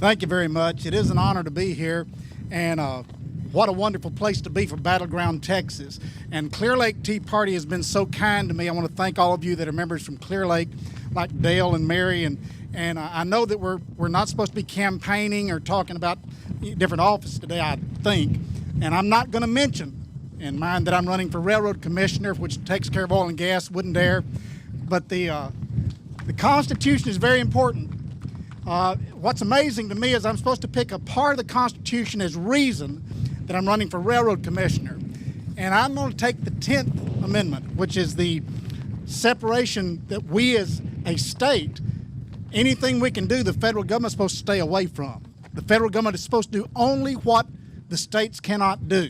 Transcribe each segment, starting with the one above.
Thank you very much. It is an honor to be here, and what a wonderful place to be for Battleground, Texas. And Clear Lake Tea Party has been so kind to me. I want to thank all of you that are members from Clear Lake, like Dale and Mary, and I know that we're not supposed to be campaigning or talking about different offices today, I think, and I'm not going to mention in mind that I'm running for Railroad Commissioner, which takes care of oil and gas, wouldn't dare, but the Constitution is very important. What's amazing to me is I'm supposed to pick a part of the Constitution as reason that I'm running for Railroad Commissioner. And I'm going to take the 10th Amendment, which is the separation that we as a state, anything we can do, the federal government is supposed to stay away from. The federal government is supposed to do only what the states cannot do.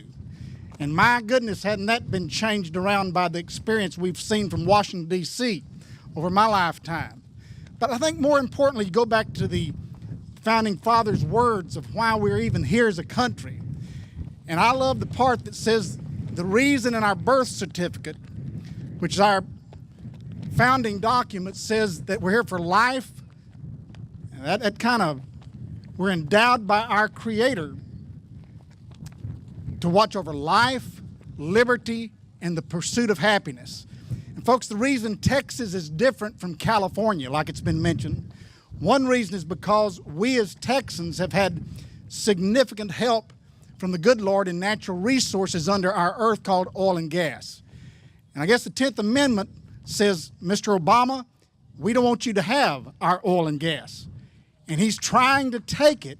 And my goodness, hadn't that been changed around by the experience we've seen from Washington, D.C. over my lifetime. But I think more importantly, you go back to the Founding Fathers' words of why we're even here as a country. And I love the part that says the reason in our birth certificate, which is our founding document, says that we're here for life. And that kind of, we're endowed by our Creator to watch over life, liberty, and the pursuit of happiness. And folks, the reason Texas is different from California, like it's been mentioned, one reason is because we as Texans have had significant help from the good Lord in natural resources under our earth called oil and gas. And I guess the 10th Amendment says, Mr. Obama, we don't want you to have our oil and gas. And he's trying to take it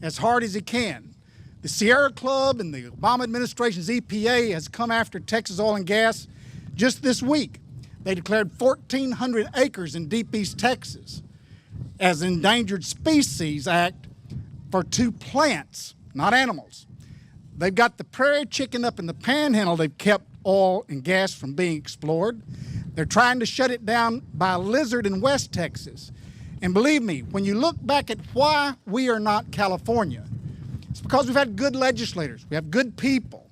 as hard as he can. The Sierra Club and the Obama administration's EPA has come after Texas oil and gas just this week. They declared 1,400 acres in deep East Texas as an Endangered Species Act for 2 plants, not animals. They've got the prairie chicken up in the panhandle. They've kept oil and gas from being explored. They're trying to shut it down by a lizard in West Texas. And believe me, when you look back at why we are not California, it's because we've had good legislators. We have good people.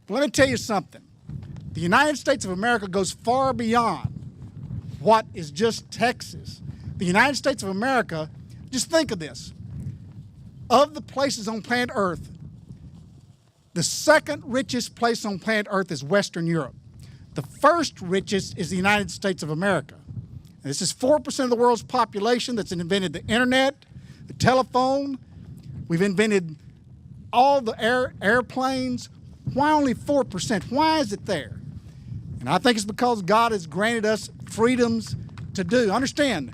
But let me tell you something. The United States of America goes far beyond what is just Texas. The United States of America, just think of this. Of the places on planet Earth, the second richest place on planet Earth is Western Europe. The first richest is the United States of America. And this is 4% of the world's population that's invented the internet, the telephone. We've invented all the airplanes. Why only 4%? Why is it there? And I think it's because God has granted us freedoms to do. Understand,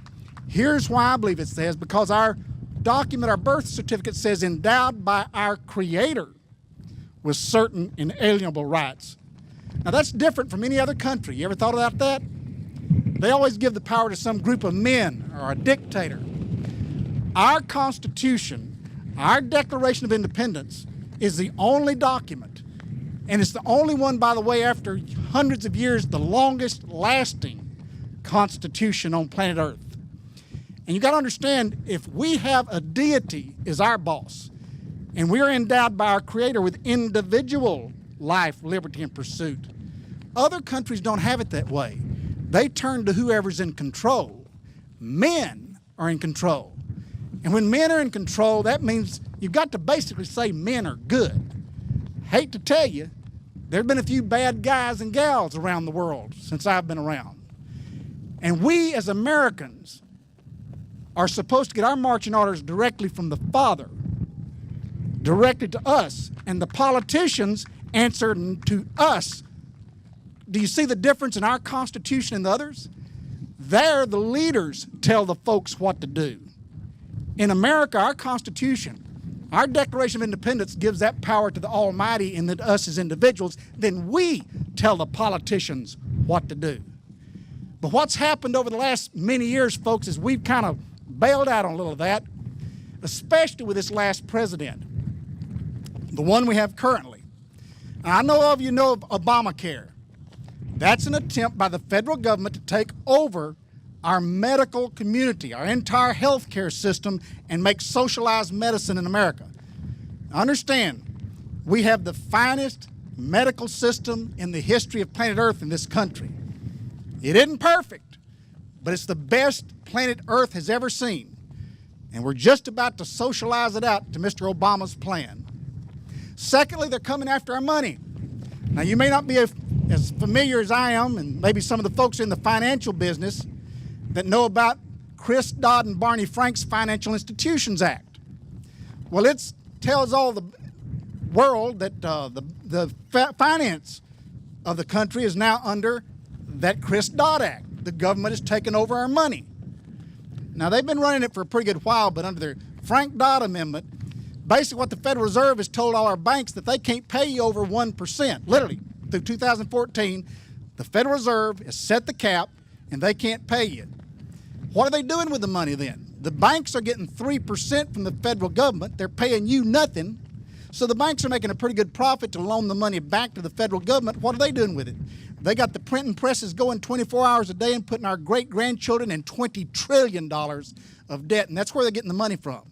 here's why I believe it says, because our document, our birth certificate says endowed by our Creator with certain inalienable rights. Now that's different from any other country. You ever thought about that? They always give the power to some group of men or a dictator. Our Constitution, our Declaration of Independence, is the only document, and it's the only one, by the way, after hundreds of years, the longest lasting Constitution on planet Earth. And you got to understand, if we have a deity as our boss, and we're endowed by our Creator with individual life, liberty, and pursuit, other countries don't have it that way. They turn to whoever's in control. Men are in control. And when men are in control, that means you've got to basically say men are good. Hate to tell you, there have been a few bad guys and gals around the world since I've been around. And we as Americans are supposed to get our marching orders directly from the Father, directed to us, and the politicians answer to us. Do you see the difference in our Constitution and the others? There, the leaders tell the folks what to do. In America, our Constitution, our Declaration of Independence gives that power to the Almighty and to us as individuals. Then we tell the politicians what to do. But what's happened over the last many years, folks, is we've kind of bailed out on a little of that, especially with this last president, the one we have currently. Now, I know all of you know of Obamacare. That's an attempt by the federal government to take over our medical community, our entire healthcare system, and make socialized medicine in America. Now, understand, we have the finest medical system in the history of planet Earth in this country. It isn't perfect, but it's the best planet Earth has ever seen. And we're just about to socialize it out to Mr. Obama's plan. Secondly, they're coming after our money. Now, you may not be as familiar as I am, and maybe some of the folks in the financial business that know about Chris Dodd and Barney Frank's Financial Institutions Act. Well, it tells all the world that the finance of the country is now under that Chris Dodd Act. The government has taken over our money. Now, they've been running it for a pretty good while, but under the Frank Dodd Amendment, basically what the Federal Reserve has told all our banks that they can't pay you over 1%. Literally, through 2014, the Federal Reserve has set the cap and they can't pay you. What are they doing with the money then? The banks are getting 3% from the federal government. They're paying you nothing. So the banks are making a pretty good profit to loan the money back to the federal government. What are they doing with it? They got the printing presses going 24 hours a day and putting our great-grandchildren in $20 trillion of debt, and that's where they're getting the money from.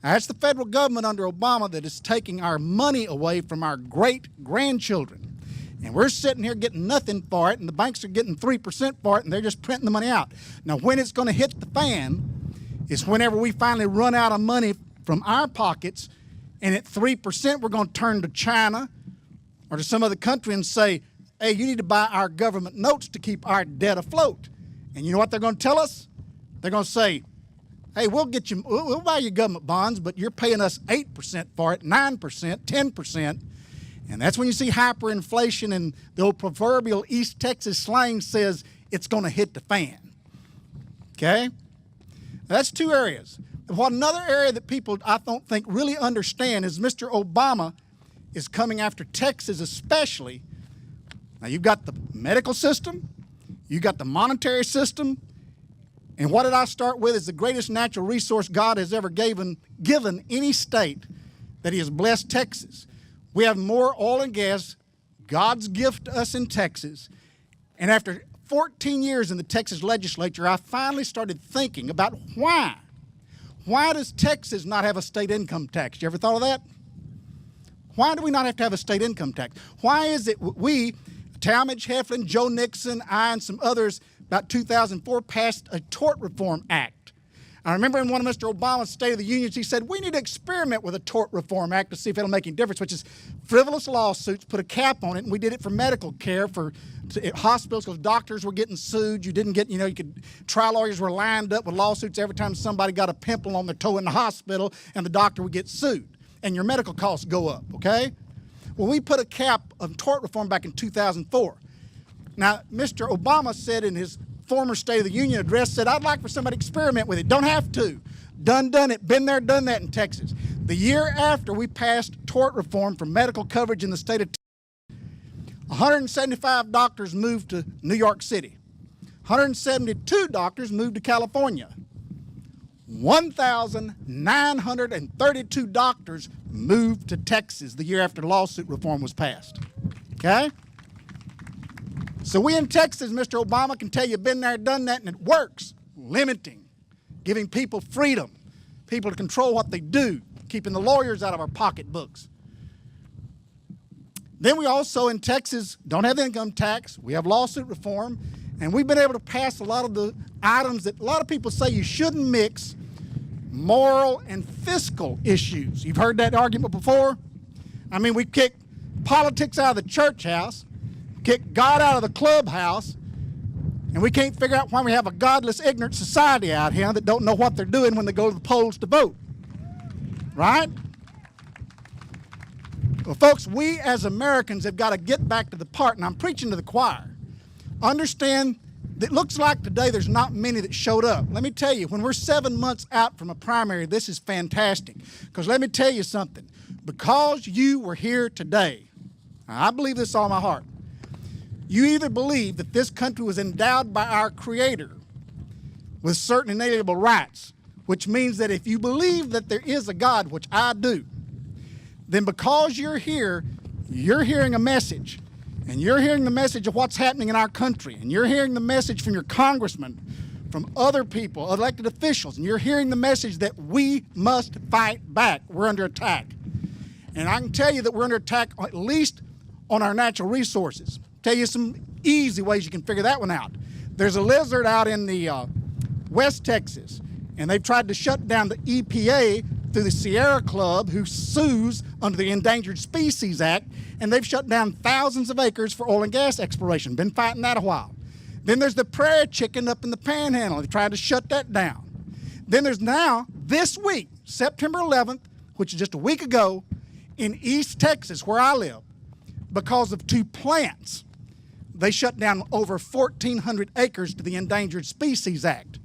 Now, that's the federal government under Obama that is taking our money away from our great-grandchildren. And we're sitting here getting nothing for it, and the banks are getting 3% for it, and they're just printing the money out. Now, when it's going to hit the fan is whenever we finally run out of money from our pockets, and at 3%, we're going to turn to China or to some other country and say, hey, you need to buy our government notes to keep our debt afloat. And you know what they're going to tell us? They're going to say, hey, we'll buy your government bonds, but you're paying us 8% for it, 9%, 10%. And that's when you see hyperinflation, and the old proverbial East Texas slang says it's going to hit the fan. Okay? That's two areas. What another area that people, I don't think, really understand is Mr. Obama is coming after Texas especially. Now, you've got the medical system, you've got the monetary system, and what did I start with is the greatest natural resource God has ever given any state that He has blessed Texas. We have more oil and gas, God's gift to us in Texas, and after 14 years in the Texas legislature, I finally started thinking about why. Why does Texas not have a state income tax? You ever thought of that? Why do we not have to have a state income tax? Why is it we, Talmadge, Heflin, Joe Nixon, I, and some others, about 2004, passed a tort reform act? I remember in one of Mr. Obama's State of the Unions, he said, we need to experiment with a tort reform act to see if it'll make any difference, which is frivolous lawsuits, put a cap on it, and we did it for medical care, for hospitals, because doctors were getting sued. You didn't get, trial lawyers were lined up with lawsuits every time somebody got a pimple on their toe in the hospital, and the doctor would get sued, and your medical costs go up, okay? Well, we put a cap of tort reform back in 2004. Now, Mr. Obama said in his former State of the Union address, said, I'd like for somebody to experiment with it. Don't have to. Done it. Been there, done that in Texas. The year after we passed tort reform for medical coverage in the state of Texas, 175 doctors moved to New York City. 172 doctors moved to California. 1,932 doctors moved to Texas the year after lawsuit reform was passed. Okay? So we in Texas, Mr. Obama, can tell you been there, done that, and it works. Limiting, giving people freedom, people to control what they do, keeping the lawyers out of our pocketbooks. Then we also in Texas don't have income tax. We have lawsuit reform, and we've been able to pass a lot of the items that a lot of people say you shouldn't mix moral and fiscal issues. You've heard that argument before? I mean, we kick politics out of the church house, kick God out of the clubhouse, and we can't figure out why we have a godless, ignorant society out here that don't know what they're doing when they go to the polls to vote. Right? Well, folks, we as Americans have got to get back to the part, and I'm preaching to the choir. Understand that it looks like today there's not many that showed up. Let me tell you, when we're 7 months out from a primary, this is fantastic. Because let me tell you something. Because you were here today, I believe this with all my heart, you either believe that this country was endowed by our Creator with certain inalienable rights, which means that if you believe that there is a God, which I do, then because you're here, you're hearing a message. And you're hearing the message of what's happening in our country. And you're hearing the message from your congressman, from other people, elected officials. And you're hearing the message that we must fight back. We're under attack. And I can tell you that we're under attack at least on our natural resources. Tell you some easy ways you can figure that one out. There's a lizard out in the West Texas, And they've tried to shut down the EPA through the Sierra Club, who sues under the Endangered Species Act, and they've shut down thousands of acres for oil and gas exploration. Been fighting that a while. Then there's the prairie chicken up in the Panhandle. They tried to shut that down. Then there's now, this week, September 11th, which is just a week ago, in East Texas, where I live, because of two plants, they shut down over 1,400 acres to the Endangered Species Act.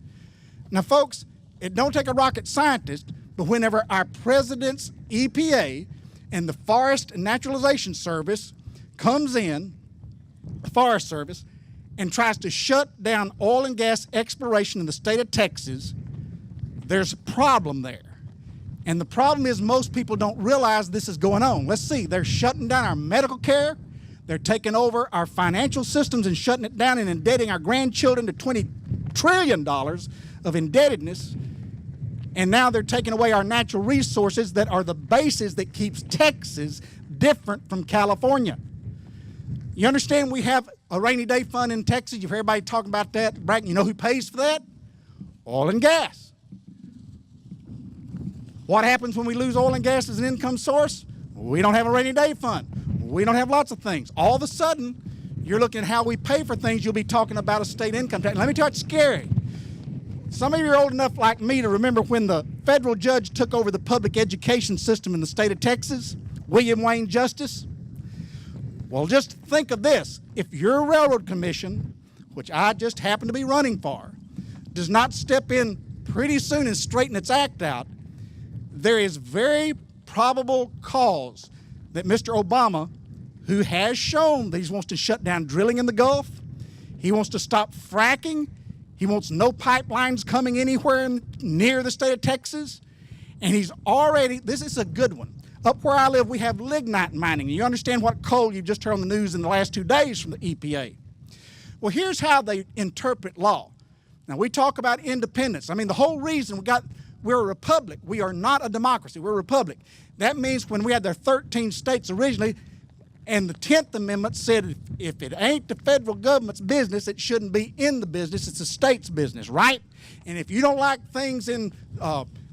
Now, folks, it don't take a rocket scientist, but whenever our president's EPA and the Forest and Naturalization Service comes in, the Forest Service, and tries to shut down oil and gas exploration in the state of Texas, there's a problem there. And the problem is most people don't realize this is going on. Let's see, they're shutting down our medical care. They're taking over our financial systems and shutting it down and indebting our grandchildren to $20 trillion of indebtedness. And now they're taking away our natural resources that are the basis that keeps Texas different from California. You understand we have a rainy day fund in Texas? You've heard everybody talking about that, bragging. You know who pays for that? Oil and gas. What happens when we lose oil and gas as an income source? We don't have a rainy day fund. We don't have lots of things. All of a sudden, you're looking at how we pay for things, you'll be talking about a state income tax. Let me tell you, it's scary. Some of you are old enough like me to remember when the federal judge took over the public education system in the state of Texas, William Wayne Justice. Well, just think of this. If your railroad commission, which I just happen to be running for, does not step in pretty soon and straighten its act out, there is very probable cause that Mr. Obama, who has shown that he wants to shut down drilling in the Gulf, he wants to stop fracking, he wants no pipelines coming anywhere near the state of Texas, and he's already, this is a good one. Up where I live, we have lignite mining. You understand what coal you've just heard on the news in the last 2 days from the EPA. Well, here's how they interpret law. Now, we talk about independence. I mean, the whole reason we're a republic. We are not a democracy. We're a republic. That means when we had their 13 states originally, and the 10th Amendment said if it ain't the federal government's business, it shouldn't be in the business. It's the state's business, right? And if you don't like things in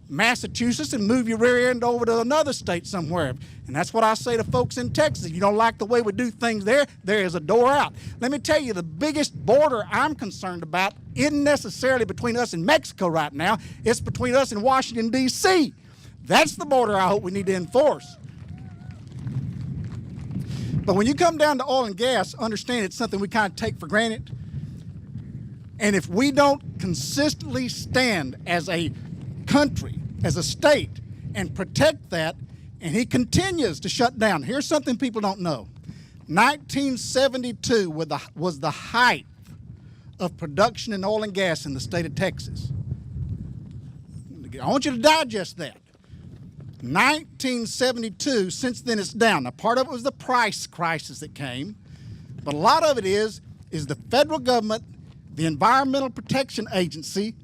Massachusetts, and move your rear end over to another state somewhere. And that's what I say to folks in Texas. If you don't like the way we do things there is a door out. Let me tell you, the biggest border I'm concerned about isn't necessarily between us and Mexico right now. It's between us and Washington, D.C. That's the border I hope we need to enforce. But when you come down to oil and gas, understand it's something we kind of take for granted. And if we don't consistently stand as a country, as a state, and protect that, and he continues to shut down. Here's something people don't know. 1972 was the height of production in oil and gas in the state of Texas. I want you to digest that. 1972, since then it's down. Now, part of it was the price crisis that came, but a lot of it is the federal government, the Environmental Protection Agency,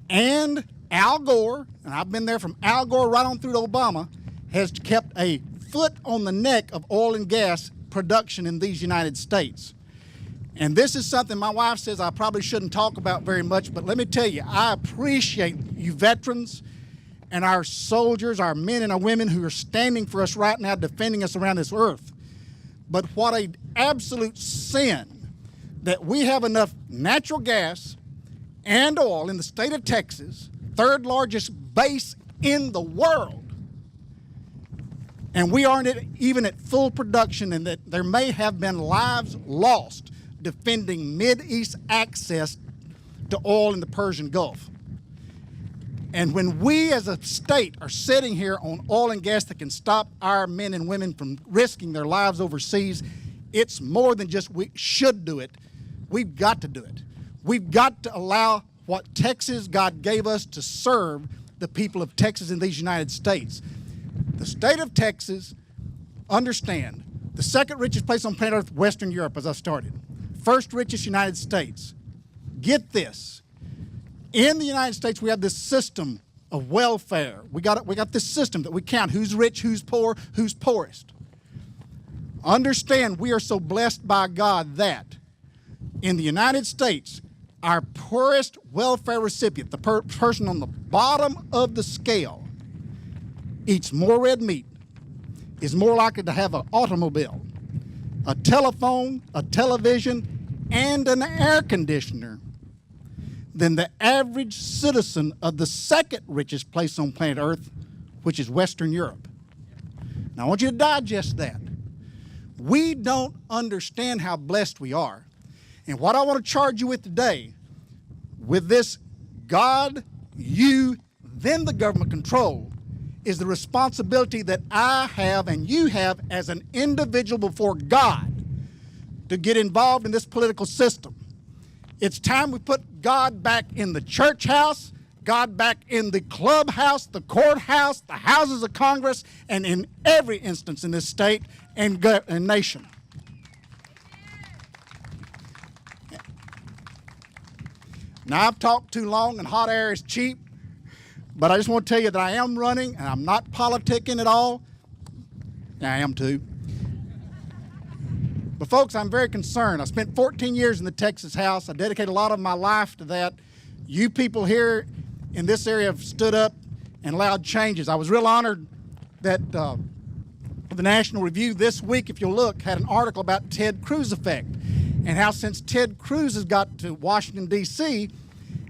and Al Gore, and I've been there from Al Gore right on through to Obama, has kept a foot on the neck of oil and gas production in these United States. And this is something my wife says I probably shouldn't talk about very much, but let me tell you, I appreciate you veterans and our soldiers, our men and our women who are standing for us right now, defending us around this earth. But what an absolute sin that we have enough natural gas and oil in the state of Texas, third largest base in the world, and we aren't even at full production, and that there may have been lives lost defending Mideast access to oil in the Persian Gulf. And when we as a state are sitting here on oil and gas that can stop our men and women from risking their lives overseas, it's more than just we should do it. We've got to do it. We've got to allow what Texas, God gave us to serve the people of Texas in these United States. The state of Texas, understand, the second richest place on planet Earth, Western Europe, as I started. First richest, United States. Get this. In the United States, we have this system of welfare. We got this system that we count who's rich, who's poor, who's poorest. Understand, we are so blessed by God that in the United States, our poorest welfare recipient, the person on the bottom of the scale, eats more red meat, is more likely to have an automobile, a telephone, a television, and an air conditioner than the average citizen of the second richest place on planet Earth, which is Western Europe. Now, I want you to digest that. We don't understand how blessed we are. And what I want to charge you with today, with this God, you, then the government control, is the responsibility that I have and you have as an individual before God to get involved in this political system. It's time we put God back in the church house, God back in the clubhouse, the courthouse, the houses of Congress, and in every instance in this state and nation. Now, I've talked too long and hot air is cheap, but I just want to tell you that I am running and I'm not politicking at all. I am too. But folks, I'm very concerned. I spent 14 years in the Texas House. I dedicated a lot of my life to that. You people here in this area have stood up and allowed changes. I was real honored that the National Review this week, if you'll look, had an article about Ted Cruz effect and how since Ted Cruz has got to Washington, D.C.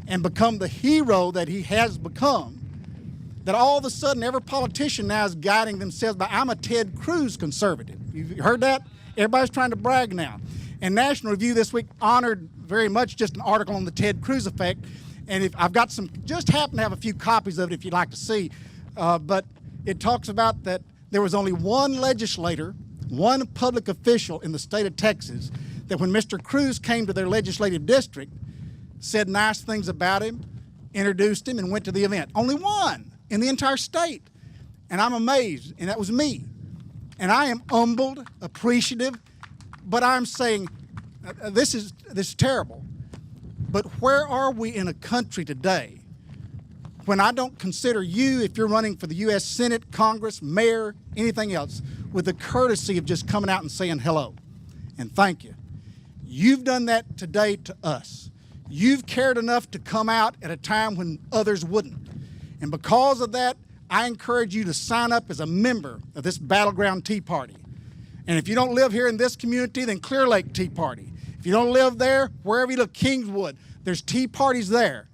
and become the hero that he has become, that all of a sudden every politician now is guiding themselves by, I'm a Ted Cruz conservative. You heard that? Everybody's trying to brag now. And National Review this week honored very much just an article on the Ted Cruz effect. And if I've got some, just happen to have a few copies of it if you'd like to see. But it talks about that there was only one legislator, one public official in the state of Texas that when Mr. Cruz came to their legislative district, said nice things about him, introduced him, and went to the event. Only one in the entire state. And I'm amazed, and that was me. And I am humbled, appreciative, but I'm saying this is terrible. But where are we in a country today when I don't consider you, if you're running for the U.S. Senate, Congress, mayor, anything else, with the courtesy of just coming out and saying hello and thank you. You've done that today to us. You've cared enough to come out at a time when others wouldn't. And because of that, I encourage you to sign up as a member of this Battleground Tea Party. And if you don't live here in this community, then Clear Lake Tea Party. If you don't live there, wherever you live, Kingswood, there's tea parties there.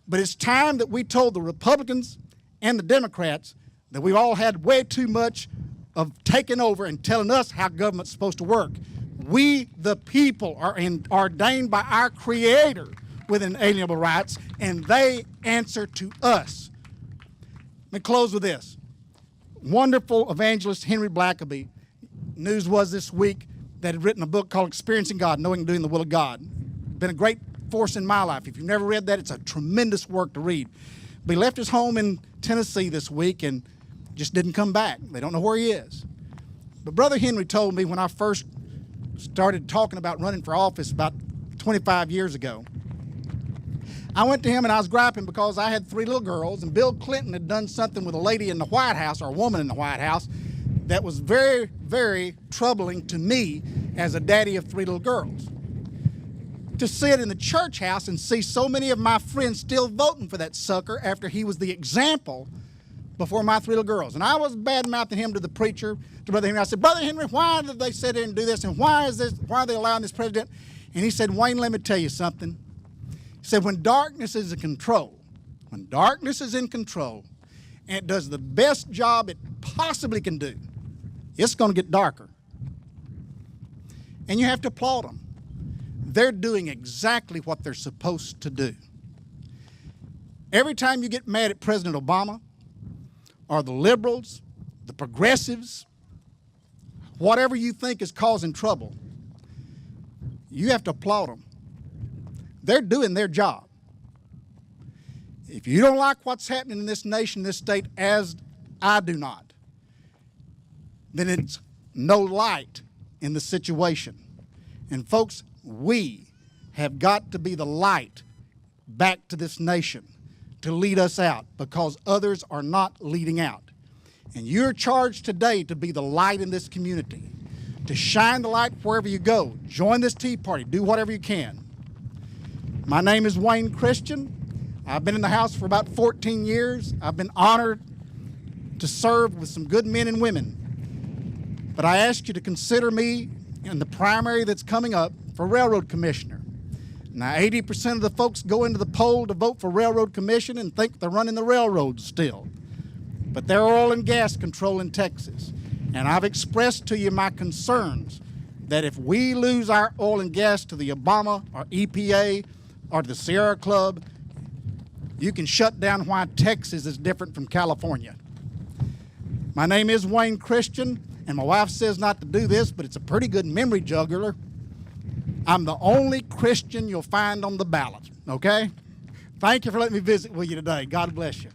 But it's time that we told the Republicans and the Democrats that we've all had way too much of taking over and telling us how government's supposed to work. We, the people, are ordained by our Creator with inalienable rights, and they answer to us. Let me close with this. Wonderful evangelist Henry Blackaby, news was this week, that had written a book called Experiencing God, Knowing and Doing the Will of God. Been a great force in my life. If you've never read that, it's a tremendous work to read. But he left his home in Tennessee this week and just didn't come back. They don't know where he is. But Brother Henry told me when I first started talking about running for office about 25 years ago, I went to him and I was griping because I had 3 little girls, and Bill Clinton had done something with a lady in the White House, or a woman in the White House, that was very, very troubling to me as a daddy of 3 little girls. To sit in the church house and see so many of my friends still voting for that sucker after he was the example before my 3 little girls. And I was bad-mouthing him to the preacher, to Brother Henry. I said, Brother Henry, why did they sit there and do this? And why are they allowing this president? And he said, Wayne, let me tell you something. He said, when darkness is in control, and it does the best job it possibly can do, it's going to get darker. And you have to applaud them. They're doing exactly what they're supposed to do. Every time you get mad at President Obama or the liberals, the progressives, whatever you think is causing trouble, you have to applaud them. They're doing their job. If you don't like what's happening in this nation, this state, as I do not, then it's no light in the situation. And folks, we have got to be the light back to this nation to lead us out, because others are not leading out. And you're charged today to be the light in this community, to shine the light wherever you go. Join this Tea Party. Do whatever you can. My name is Wayne Christian. I've been in the House for about 14 years. I've been honored to serve with some good men and women. But I ask you to consider me in the primary that's coming up for Railroad Commissioner. Now, 80% of the folks go into the poll to vote for Railroad Commission and think they're running the railroads still. But they're oil and gas control in Texas. And I've expressed to you my concerns that if we lose our oil and gas to the Obama or EPA or the Sierra Club, you can shut down why Texas is different from California. My name is Wayne Christian, and my wife says not to do this, but it's a pretty good memory juggler. I'm the only Christian you'll find on the ballot, okay? Thank you for letting me visit with you today. God bless you.